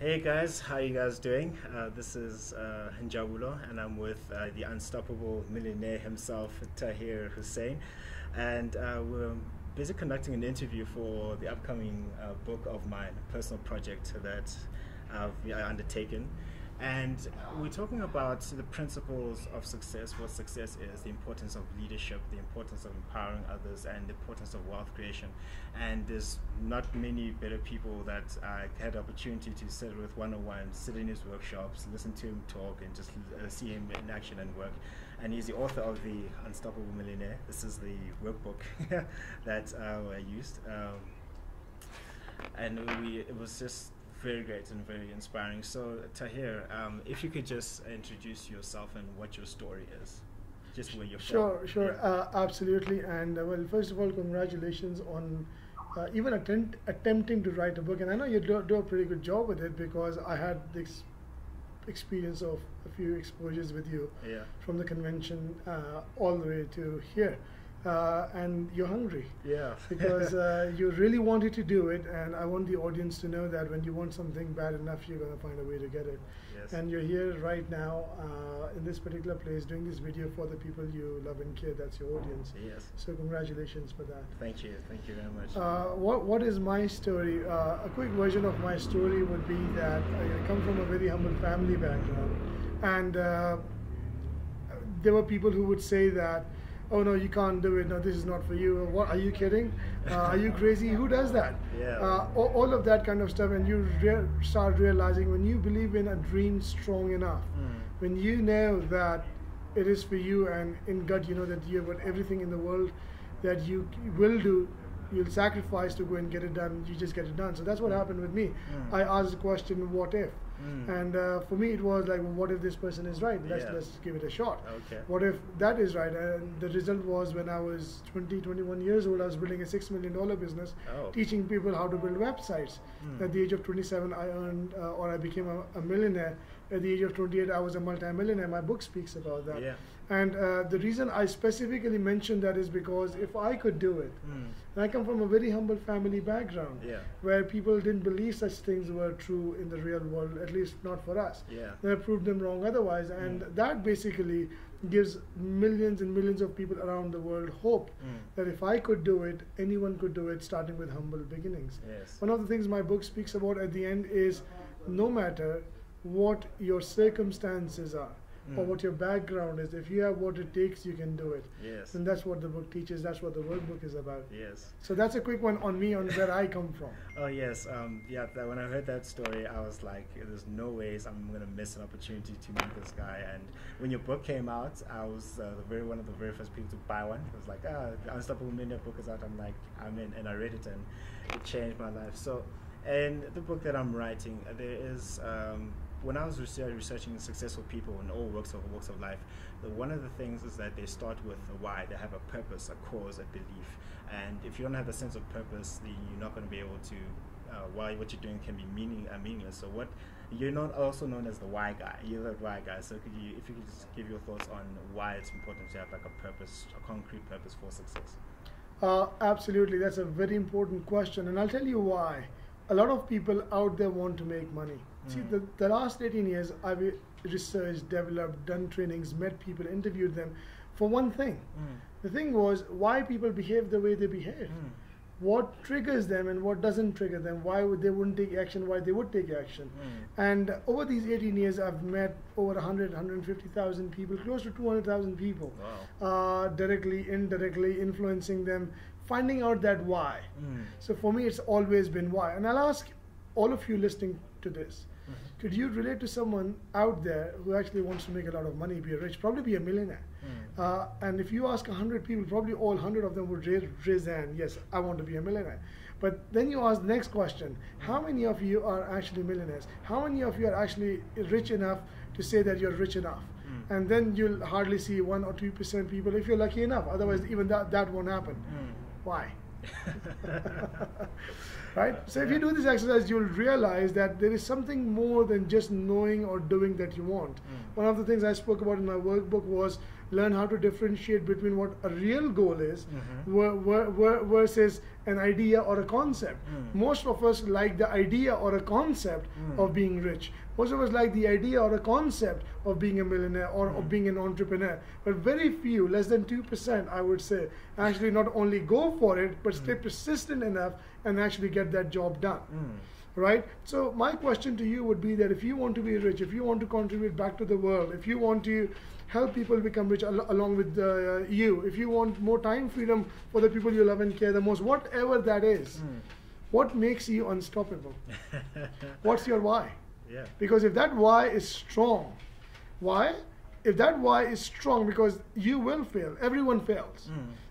Hey guys, how you guys doing? This is Njabulo, and I'm with the Unstoppable Millionaire himself, Tahir Hussain, and we're busy conducting an interview for the upcoming book of mine, personal project that I've undertaken. And we're talking about the principles of success, what success is, the importance of leadership, the importance of empowering others, and the importance of wealth creation. And there's not many better people that I had the opportunity to sit with one-on-one, sit in his workshops, listen to him talk, and just see him in action and work. And he's the author of the Unstoppable Millionaire. This is the workbook that I used. And it was just very great and very inspiring. So Tahir, if you could just introduce yourself and what your story is, just where you're from. Sure, absolutely. And well, first of all, congratulations on even attempting to write a book. And I know you do a pretty good job with it, because I had this experience of a few exposures with you, from the convention all the way to here. And you're hungry, because you really wanted to do it, and I want the audience to know that when you want something bad enough, you're going to find a way to get it. And you're here right now in this particular place doing this video for the people you love and care. That's your audience. So congratulations for that. Thank you very much. What is my story? A quick version of my story would be that I come from a very humble family background, and there were people who would say that, oh no, you can't do it, no, this is not for you, what, are you kidding, are you crazy, who does that? All of that kind of stuff. And you start realizing, when you believe in a dream strong enough, when you know that it is for you, and in gut you know that you've got everything in the world that you will do, you'll sacrifice to go and get it done, you just get it done. So that's what happened with me. I asked the question, what if? And for me it was like, well, what if this person is right? Let's give it a shot. What if that is right? And the result was, when I was 21 years old, I was building a $6 million business, teaching people how to build websites. At the age of 27, I earned, or I became a millionaire. At the age of 28, I was a multi-millionaire. My book speaks about that. And the reason I specifically mentioned that is because if I could do it, and I come from a very humble family background, where people didn't believe such things were true in the real world, at least not for us. They proved them wrong otherwise. And that basically gives millions and millions of people around the world hope that if I could do it, anyone could do it, starting with humble beginnings. One of the things my book speaks about at the end is, no matter what your circumstances are, or what your background is, if you have what it takes, you can do it. And that's what the book teaches. That's what the workbook is about. So that's a quick one on me, on where I come from. When I heard that story, I was like, there's no ways I'm going to miss an opportunity to meet this guy. And when your book came out, I was one of the very first people to buy one. It was like, the Unstoppable Millionaire book is out. I'm like, I'm in, and I read it, and it changed my life. So, and the book that I'm writing, there is when I was researching successful people in all walks of life, one of the things is that they start with a why. They have a purpose, a cause, a belief. And if you don't have a sense of purpose, then you're not going to be able to, why what you're doing can be meaningless. So you're not also known as the why guy. You're the why guy. So if you could just give your thoughts on why it's important to have like a purpose, a concrete purpose for success. Absolutely, that's a very important question, and I'll tell you why. A lot of people out there want to make money. See, the last 18 years, I've researched, developed, done trainings, met people, interviewed them for one thing. The thing was, why people behave the way they behave. What triggers them and what doesn't trigger them, why they wouldn't take action, why they would take action. And over these 18 years, I've met over 150,000 people, close to 200,000 people, directly, indirectly, influencing them, finding out that why. So for me, it's always been why. And I'll ask all of you listening to this, could you relate to someone out there who actually wants to make a lot of money, be rich, probably be a millionaire? And if you ask 100 people, probably all 100 of them would raise their hand, yes, I want to be a millionaire. But then you ask the next question, how many of you are actually millionaires? How many of you are actually rich enough to say that you're rich enough? And then you'll hardly see 1 or 2% people, if you're lucky enough. Otherwise, even that won't happen. Why? Right? So if you do this exercise, you'll realize that there is something more than just knowing or doing that you want. One of the things I spoke about in my workbook was learn how to differentiate between what a real goal is versus an idea or a concept. Most of us like the idea or a concept of being rich. Most of us like the idea or a concept of being a millionaire or of being an entrepreneur. But very few, less than 2%, I would say, actually not only go for it, but stay persistent enough and actually get that job done. Right? So my question to you would be that if you want to be rich, if you want to contribute back to the world, if you want to help people become rich along with you, if you want more time freedom for the people you love and care the most, whatever that is, what makes you unstoppable? What's your why? Yeah. Because if that why is strong, why? If that why is strong, because you will fail. Everyone fails.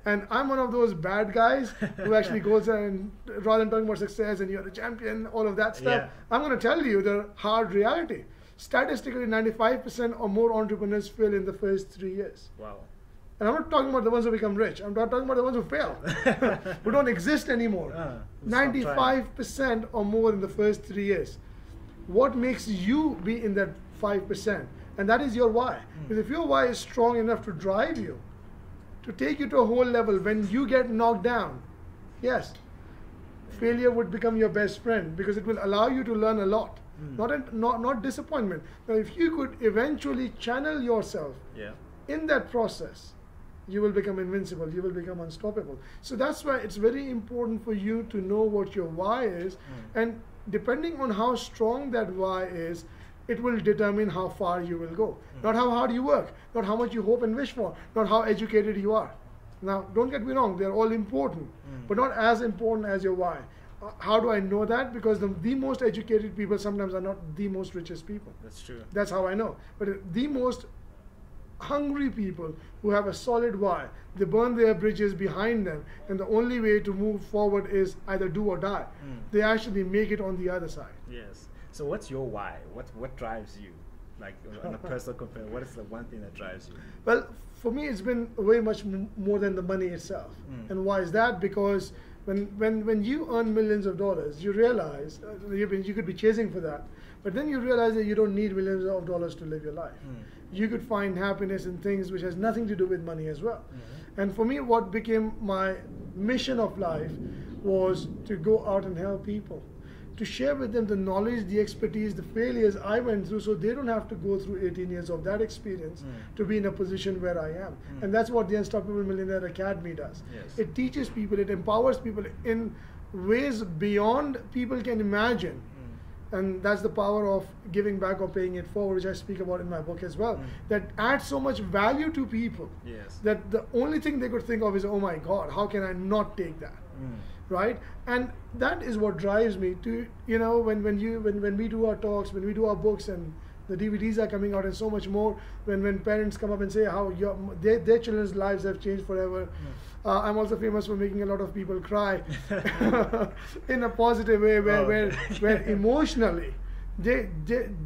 And I'm one of those bad guys who actually goes and rather than talking about success and you're the champion, all of that stuff, I'm going to tell you the hard reality. Statistically, 95% or more entrepreneurs fail in the first 3 years. Wow. And I'm not talking about the ones who become rich. I'm not talking about the ones who fail, who don't exist anymore. 95% or more in the first 3 years. What makes you be in that 5%? And that is your why. Because if your why is strong enough to drive you, to take you to a whole level, when you get knocked down, yes, failure would become your best friend because it will allow you to learn a lot. Not disappointment. Now, if you could eventually channel yourself in that process, you will become invincible, you will become unstoppable. So that's why it's very important for you to know what your why is, and depending on how strong that why is, it will determine how far you will go. Not how hard you work, not how much you hope and wish for, not how educated you are. Now, don't get me wrong, they're all important, but not as important as your why. How do I know that? Because the most educated people sometimes are not the most richest people. That's true. That's how I know. But the most hungry people who have a solid why, they burn their bridges behind them, and the only way to move forward is either do or die. They actually make it on the other side. Yes. So what's your why? What drives you? Like on a personal compare, what is the one thing that drives you? Well, for me, it's been way much more than the money itself. And why is that? Because when you earn millions of dollars, you realize you could be chasing for that, but then you realize that you don't need millions of dollars to live your life. You could find happiness in things which has nothing to do with money as well. And for me, what became my mission of life was to go out and help people, to share with them the knowledge, the expertise, the failures I went through, so they don't have to go through 18 years of that experience to be in a position where I am. And that's what the Unstoppable Millionaire Academy does. It teaches people, it empowers people in ways beyond people can imagine. And that's the power of giving back or paying it forward, which I speak about in my book as well. That adds so much value to people that the only thing they could think of is, oh my God, how can I not take that? Right? And that is what drives me to, when we do our talks, when we do our books, and the DVDs are coming out and so much more, when parents come up and say how their children's lives have changed forever. I'm also famous for making a lot of people cry in a positive way, where emotionally they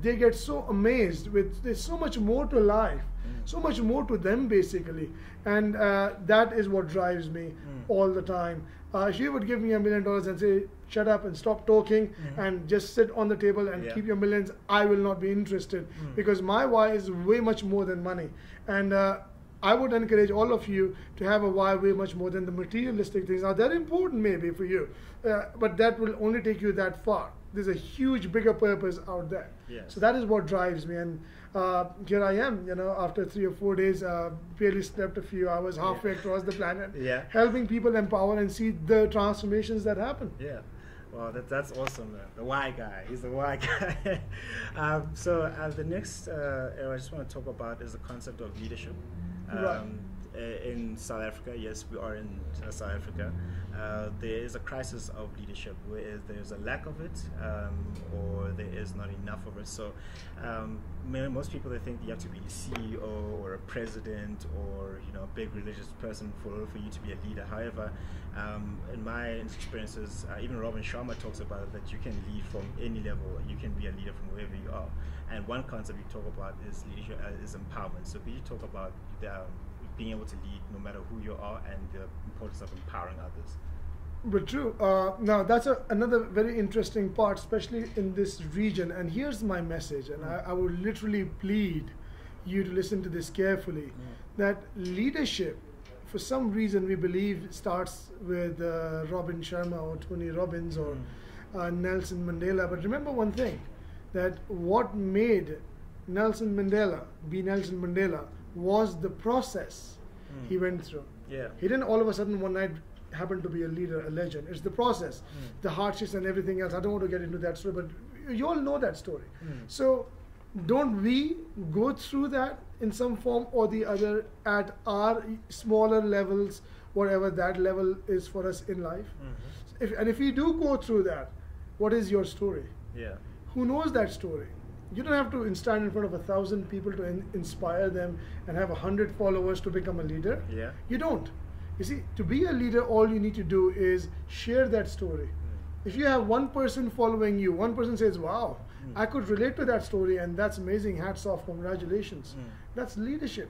get so amazed with there's so much more to life, so much more to them basically, and that is what drives me all the time. If you would give me $1 million and say, shut up and stop talking and just sit on the table and keep your millions, I will not be interested, because my why is way much more than money. And I would encourage all of you to have a why way much more than the materialistic things. Now, they're important maybe for you, but that will only take you that far. There's a huge, bigger purpose out there. So that is what drives me. And here I am, after 3 or 4 days, barely slept a few hours, halfway across the planet, helping people empower and see the transformations that happen. Well, that's awesome, man. The why guy. He's the why guy. So the next area I just want to talk about is the concept of leadership. In South Africa, yes, we are in South Africa. There is a crisis of leadership where there's a lack of it, or there is not enough of it. So most people, they think you have to be a CEO or a president or a big religious person for you to be a leader. However, in my experiences, even Robin Sharma talks about it, that you can lead from any level. You can be a leader from wherever you are. And one concept you talk about is leadership, is empowerment. So could you talk about being able to lead no matter who you are, and the importance of empowering others? But true. Now, that's another very interesting part, especially in this region. And here's my message, and I would literally plead you to listen to this carefully. That leadership, for some reason, we believe starts with Robin Sharma or Tony Robbins or Nelson Mandela. But remember one thing, that what made Nelson Mandela be Nelson Mandela was the process he went through. Yeah. He didn't all of a sudden one night happen to be a leader, a legend. It's the process, the hardships and everything else. I don't want to get into that story, but you all know that story. So don't we go through that in some form or the other at our smaller levels, whatever that level is for us in life? If we do go through that, what is your story? Yeah. Who knows that story? You don't have to stand in front of 1,000 people to inspire them and have 100 followers to become a leader. Yeah. You don't. You see, to be a leader, all you need to do is share that story. If you have one person following you, one person says, wow, I could relate to that story and that's amazing, hats off, congratulations. That's leadership.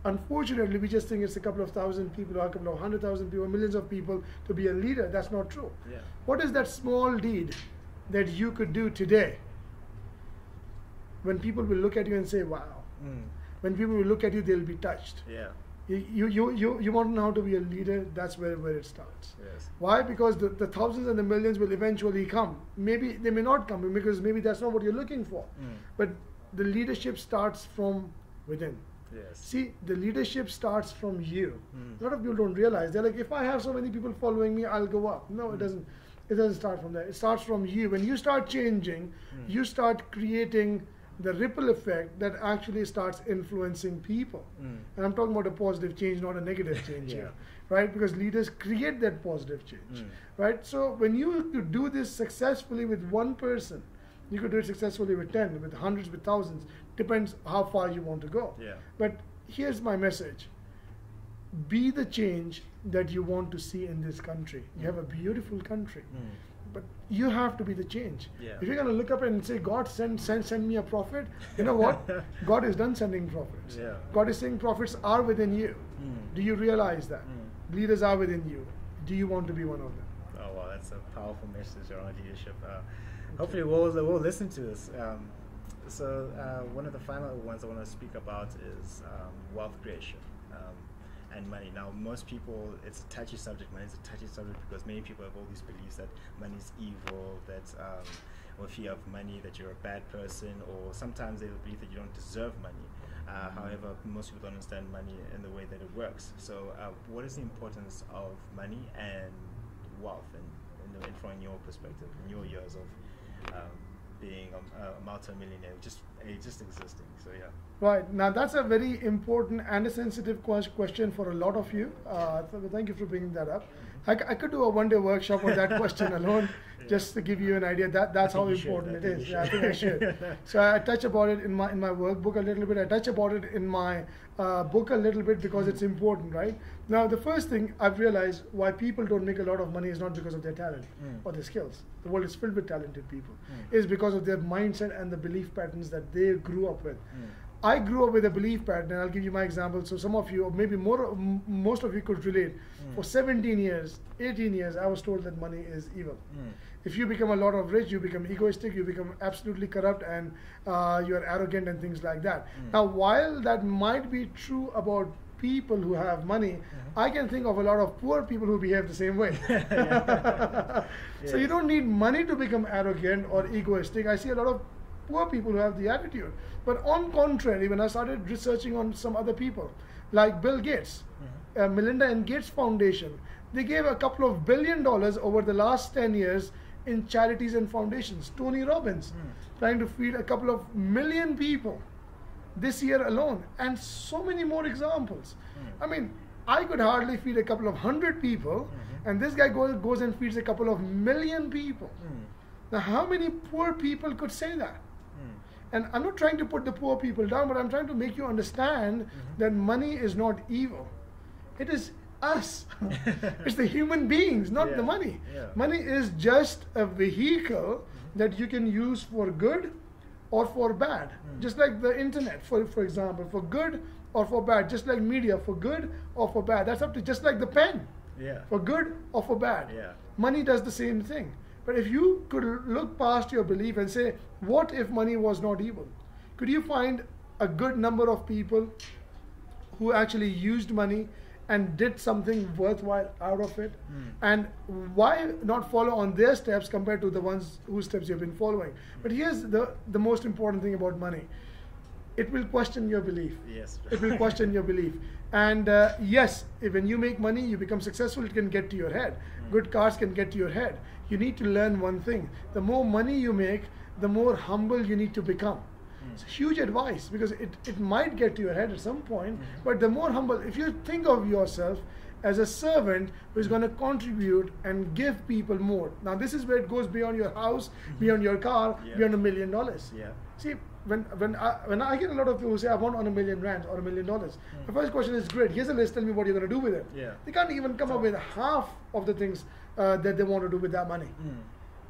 Unfortunately, we just think it's a couple of thousand people or a couple of 100,000 people, millions of people to be a leader. That's not true. Yeah. What is that small deed that you could do today when people will look at you and say, wow? When people will look at you, they'll be touched. Yeah. You want to know how to be a leader, that's where it starts. Yes. Why? Because the thousands and the millions will eventually come. Maybe they may not come because maybe that's not what you're looking for. But the leadership starts from within. Yes. See, the leadership starts from you. A lot of people don't realize. They're like, if I have so many people following me, I'll go up. No, it doesn't. It doesn't start from there. It starts from you. When you start changing, you start creating the ripple effect that actually starts influencing people. And I'm talking about a positive change, not a negative change here, right? Because leaders create that positive change, right? So when you could do this successfully with one person, you could do it successfully with 10, with hundreds, with thousands. Depends how far you want to go. Yeah. But here's my message. Be the change that you want to see in this country. You have a beautiful country. But you have to be the change. Yeah. If you're going to look up and say, God, send me a prophet, you know what? God is done sending prophets. Yeah. God is saying prophets are within you. Do you realize that? Leaders are within you. Do you want to be one of them? Oh, wow, that's a powerful message around leadership. Hopefully we'll listen to this. So one of the final ones I want to speak about is wealth creation. And money. Now, most people, it's a touchy subject. Money is a touchy subject because many people have all these beliefs that money is evil, that or if you have money, that you're a bad person, or sometimes they believe that you don't deserve money. However, most people don't understand money in the way that it works. So, what is the importance of money and wealth, from your perspective, in your years of being a multi-millionaire, just existing? So yeah. Right. Now that's a very important and a sensitive question for a lot of you. So thank you for bringing that up. I could do a one-day workshop on that question alone, just to give you an idea. That's how important it is. Yeah, I think I should. So I touch about it in my workbook a little bit. I touch about it in my book a little bit because it's important, right? Now the first thing I've realized why people don't make a lot of money is not because of their talent or their skills. The world is filled with talented people. It's because of their mindset and the belief patterns that they grew up with. I grew up with a belief pattern, and I'll give you my example. So some of you, or maybe most of you could relate. For 17 years, 18 years, I was told that money is evil. If you become a lot of rich, you become egoistic, you become absolutely corrupt, and you're arrogant and things like that. Now, while that might be true about people who have money, I can think of a lot of poor people who behave the same way. So you don't need money to become arrogant or egoistic. I see a lot of poor people who have the attitude. But on contrary, when I started researching on some other people, like Bill Gates, Melinda and Gates Foundation, they gave a couple of $1 billion over the last 10 years in charities and foundations. Tony Robbins, trying to feed a couple of million people this year alone, and so many more examples. I mean, I could hardly feed a couple of 100 people, and this guy goes and feeds a couple of million people. Now, how many poor people could say that? And I'm not trying to put the poor people down, but I'm trying to make you understand that money is not evil. It is us. It's the human beings, not the money. Money is just a vehicle that you can use for good or for bad. Just like the internet, for example, for good or for bad. Just like media, for good or for bad. That's up to, just like the pen, for good or for bad. Money does the same thing. But if you could look past your belief and say, what if money was not evil? Could you find a good number of people who actually used money and did something worthwhile out of it. And why not follow on their steps compared to the ones whose steps you've been following? But here's the most important thing about money. It will question your belief. Yes. It will question your belief. And yes, when you make money, you become successful, it can get to your head. Good cars can get to your head. You need to learn one thing. The more money you make, the more humble you need to become. It's huge advice, because it might get to your head at some point, but the more humble, if you think of yourself as a servant who is going to contribute and give people more. Now this is where it goes beyond your house, beyond your car, beyond $1 million. Yeah. See, when I get a lot of people who say I want on $1 million or $1 million, the first question is, great, here's a list, tell me what you're going to do with it. Yeah. They can't even come up with half of the things that they want to do with that money.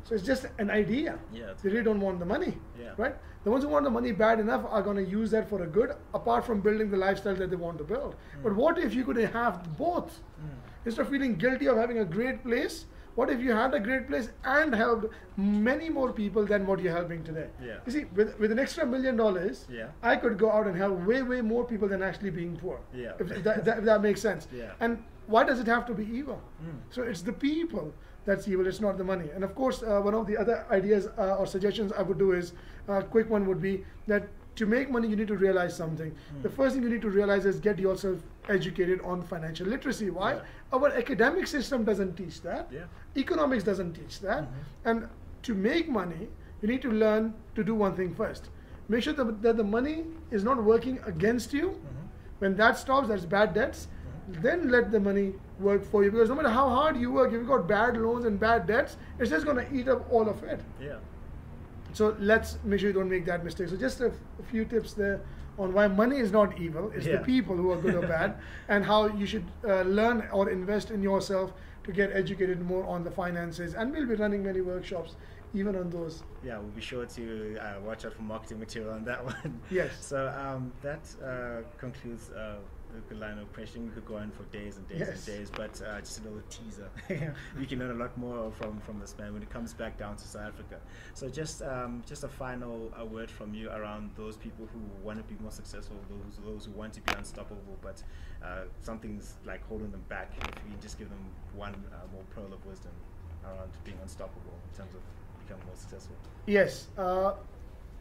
So it's just an idea. Yeah, They really don't want the money, Yeah. right? The ones who want the money bad enough are going to use that for a good, apart from building the lifestyle that they want to build. But what if you could have both? Instead of feeling guilty of having a great place, what if you had a great place and helped many more people than what you're helping today? Yeah. You see, with an extra $1 million, Yeah. I could go out and help way more people than actually being poor. Yeah. If that makes sense. Yeah. And why does it have to be evil? So it's the people that's evil, it's not the money. And of course, one of the other ideas or suggestions I would do is, a quick one would be that to make money, you need to realize something. The first thing you need to realize is get yourself educated on financial literacy. Why? Yeah. Our academic system doesn't teach that. Yeah. Economics doesn't teach that. And to make money, you need to learn to do one thing first. Make sure that the money is not working against you. When that stops, that's bad debts. Then let the money work for you, because no matter how hard you work, if you've got bad loans and bad debts, it's just going to eat up all of it. Yeah. So let's make sure you don't make that mistake. So just a few tips there on why money is not evil. It's the people who are good or bad, and how you should learn or invest in yourself to get educated more on the finances. And we'll be running many workshops even on those. Yeah, we'll be sure to watch out for marketing material on that one. Yes. So that concludes the line of questioning. We could go on for days and days and days, but just a little teaser. You can learn a lot more from this man when it comes back down to South Africa. So just a final word from you around those people who want to be more successful, those who want to be unstoppable, but something's like holding them back. If you can just give them one more pearl of wisdom around being unstoppable in terms of becoming more successful. Yes.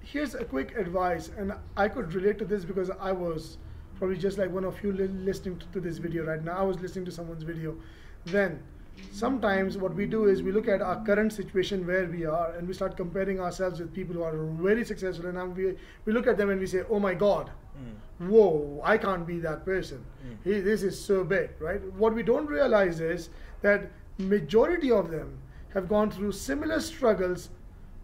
Here's a quick advice, and I could relate to this because I was probably just like one of you listening to this video right now. I was listening to someone's video. Then sometimes what we do is we look at our current situation where we are, and we start comparing ourselves with people who are very successful, and we look at them and we say, oh my God, whoa, I can't be that person. This is so big, right? What we don't realize is that majority of them have gone through similar struggles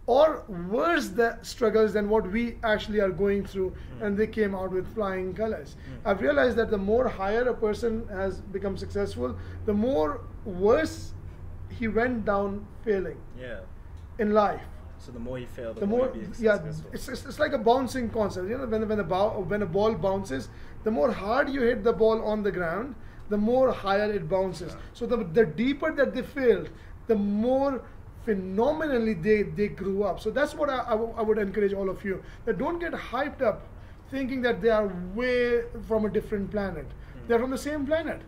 or worse struggles than what we actually are going through, and they came out with flying colors. I've realized that the more higher a person has become successful, the more worse he went down failing in life. So the more you fail, The more more, you be yeah, successful. it's like a bouncing concept. You know, when a ball bounces, the more hard you hit the ball on the ground, the more higher it bounces. So the deeper that they failed, the more phenomenally they grew up. So that's what I would encourage all of you, that don't get hyped up thinking that they are way from a different planet. They're from the same planet.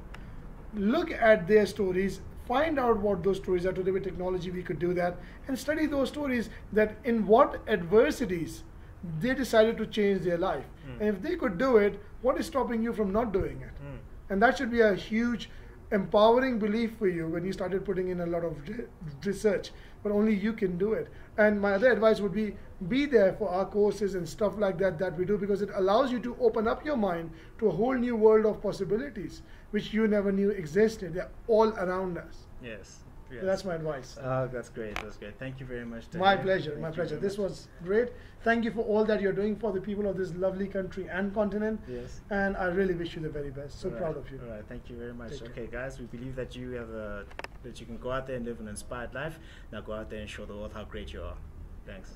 Look at their stories, find out what those stories are. Today with technology we could do that, and study those stories, that in what adversities they decided to change their life. And if they could do it, what is stopping you from not doing it? And that should be a huge empowering belief for you when you started putting in a lot of research, but only you can do it. And my other advice would be there for our courses and stuff like that we do, because it allows you to open up your mind to a whole new world of possibilities which you never knew existed. They're all around us. Yes. So that's my advice. That's great. That's great. Thank you very much, Tahir. My pleasure. Thank My you pleasure. very This much. was great. Thank you for all that you're doing for the people of this lovely country and continent. Yes. And I really wish you the very best. So All proud right. of you. All right. Thank you very much. Take care. Okay, guys, we believe that you have that you can go out there and live an inspired life. Now go out there and show the world how great you are. Thanks.